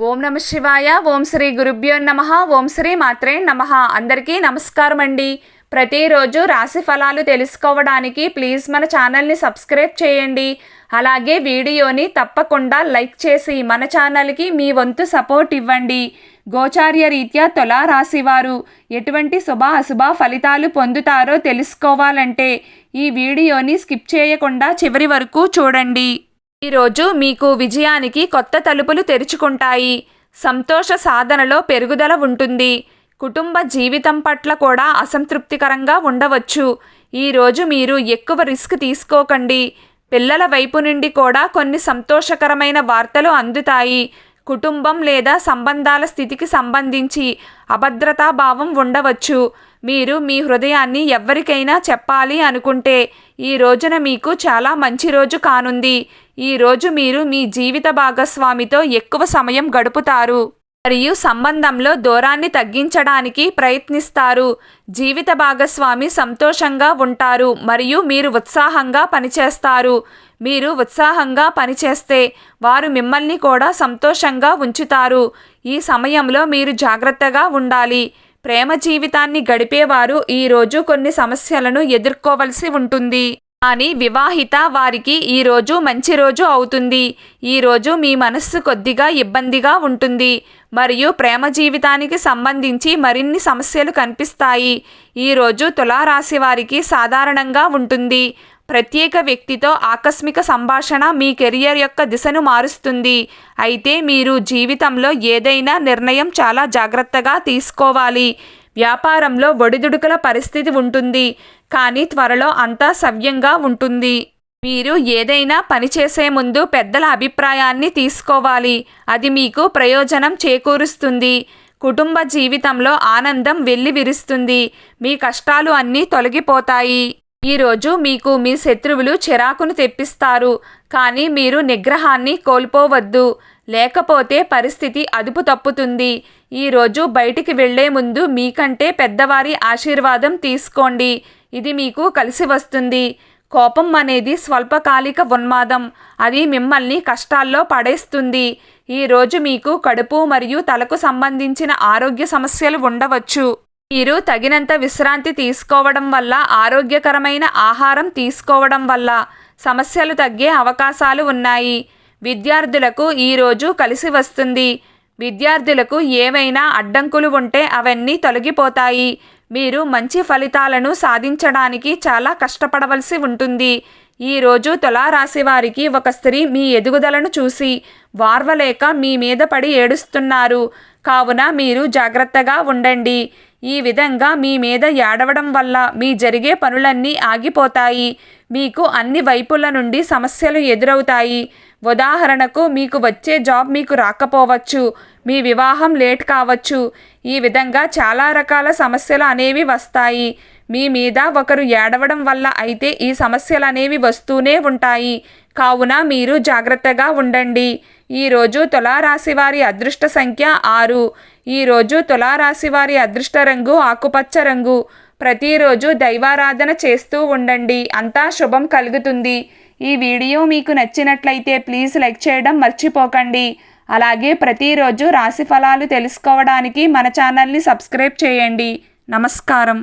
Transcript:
ఓం నమ శివాయ. ఓం శ్రీ గురుభ్యో నమః. ఓం శ్రీ మాత్రే నమః. అందరికీ నమస్కారం అండి. ప్రతిరోజు రాశి ఫలాలు తెలుసుకోవడానికి ప్లీజ్ మన ఛానల్ని సబ్స్క్రైబ్ చేయండి. అలాగే వీడియోని తప్పకుండా లైక్ చేసి మన ఛానల్కి మీ వంతు సపోర్ట్ ఇవ్వండి. గోచార్య రీత్యా తులా రాశివారు ఎటువంటి శుభ అశుభ ఫలితాలు పొందుతారో తెలుసుకోవాలంటే ఈ వీడియోని స్కిప్ చేయకుండా చివరి వరకు చూడండి. ఈరోజు మీకు విజయానికి కొత్త తలుపులు తెరుచుకుంటాయి. సంతోష సాధనలో పెరుగుదల ఉంటుంది. కుటుంబ జీవితం పట్ల కూడా అసంతృప్తికరంగా ఉండవచ్చు. ఈరోజు మీరు ఎక్కువ రిస్క్ తీసుకోకండి. పిల్లల వైపు నుండి కూడా కొన్ని సంతోషకరమైన వార్తలు అందుతాయి. కుటుంబం లేదా సంబంధాల స్థితికి సంబంధించి అభద్రతా భావం ఉండవచ్చు. మీరు మీ హృదయాన్ని ఎవరికైనా చెప్పాలి అనుకుంటే ఈ రోజున మీకు చాలా మంచి రోజు కానుంది. ఈరోజు మీరు మీ జీవిత భాగస్వామితో ఎక్కువ సమయం గడుపుతారు మరియు సంబంధంలో దూరాన్ని తగ్గించడానికి ప్రయత్నిస్తారు. జీవిత భాగస్వామి సంతోషంగా ఉంటారు మరియు మీరు ఉత్సాహంగా పనిచేస్తారు. మీరు ఉత్సాహంగా పనిచేస్తే వారు మిమ్మల్ని కూడా సంతోషంగా ఉంచుతారు. ఈ సమయంలో మీరు జాగ్రత్తగా ఉండాలి. ప్రేమ జీవితాన్ని గడిపేవారు ఈరోజు కొన్ని సమస్యలను ఎదుర్కోవలసి ఉంటుంది. కానీ వివాహిత వారికి ఈరోజు మంచి రోజు అవుతుంది. ఈరోజు మీ మనస్సు కొద్దిగా ఇబ్బందిగా ఉంటుంది మరియు ప్రేమ జీవితానికి సంబంధించి మరిన్ని సమస్యలు కనిపిస్తాయి. ఈరోజు తులారాశి వారికి సాధారణంగా ఉంటుంది. ప్రత్యేక వ్యక్తితో ఆకస్మిక సంభాషణ మీ కెరియర్ యొక్క దిశను మారుస్తుంది. అయితే మీరు జీవితంలో ఏదైనా నిర్ణయం చాలా జాగ్రత్తగా తీసుకోవాలి. వ్యాపారంలో ఒడిదుడుకుల పరిస్థితి ఉంటుంది, కానీ త్వరలో అంతా సవ్యంగా ఉంటుంది. మీరు ఏదైనా పని చేసే ముందు పెద్దల అభిప్రాయాన్ని తీసుకోవాలి. అది మీకు ప్రయోజనం చేకూరుస్తుంది. కుటుంబ జీవితంలో ఆనందం వెల్లివిరుస్తుంది. మీ కష్టాలు అన్నీ తొలగిపోతాయి. ఈరోజు మీకు మీ శత్రువులు చిరాకును తెప్పిస్తారు, కానీ మీరు నిగ్రహాన్ని కోల్పోవద్దు, లేకపోతే పరిస్థితి అదుపు తప్పుతుంది. ఈరోజు బయటికి వెళ్లే ముందు మీకంటే పెద్దవారి ఆశీర్వాదం తీసుకోండి. ఇది మీకు కలిసి వస్తుంది. కోపం అనేది స్వల్పకాలిక ఉన్మాదం. అది మిమ్మల్ని కష్టాల్లో పడేస్తుంది. ఈరోజు మీకు కడుపు మరియు తలకు సంబంధించిన ఆరోగ్య సమస్యలు ఉండవచ్చు. మీరు తగినంత విశ్రాంతి తీసుకోవడం వల్ల, ఆరోగ్యకరమైన ఆహారం తీసుకోవడం వల్ల సమస్యలు తగ్గే అవకాశాలు ఉన్నాయి. విద్యార్థులకు ఈరోజు కలిసి వస్తుంది. విద్యార్థులకు ఏవైనా అడ్డంకులు ఉంటే అవన్నీ తొలగిపోతాయి. మీరు మంచి ఫలితాలను సాధించడానికి చాలా కష్టపడవలసి ఉంటుంది. ఈరోజు తులారాశి వారికి ఒక స్త్రీ మీ ఎదుగుదలను చూసి వార్వలేక మీ మీద పడి ఏడుస్తున్నారు. కావున మీరు జాగ్రత్తగా ఉండండి. ఈ విధంగా మీ మీద ఏడవడం వల్ల మీ జరిగే పనులన్నీ ఆగిపోతాయి. మీకు అన్ని వైపుల నుండి సమస్యలు ఎదురవుతాయి. ఉదాహరణకు మీకు వచ్చే జాబ్ మీకు రాకపోవచ్చు. మీ వివాహం లేట్ కావచ్చు. ఈ విధంగా చాలా రకాల సమస్యలు అనేవి వస్తాయి. మీ మీద ఒకరు ఏడవడం వల్ల అయితే ఈ సమస్యలు అనేవి వస్తూనే ఉంటాయి. కావున మీరు జాగ్రత్తగా ఉండండి. ఈరోజు తులారాశి వారి అదృష్ట సంఖ్య 6. ఈరోజు తులారాశి వారి అదృష్ట రంగు ఆకుపచ్చ రంగు. ప్రతిరోజు దైవారాధన చేస్తూ ఉండండి. అంతా శుభం కలుగుతుంది. ఈ వీడియో మీకు నచ్చినట్లయితే ప్లీజ్ లైక్ చేయడం మర్చిపోకండి. అలాగే ప్రతిరోజు రాశి ఫలాలు తెలుసుకోవడానికి మన ఛానల్ని సబ్స్క్రైబ్ చేయండి. నమస్కారం.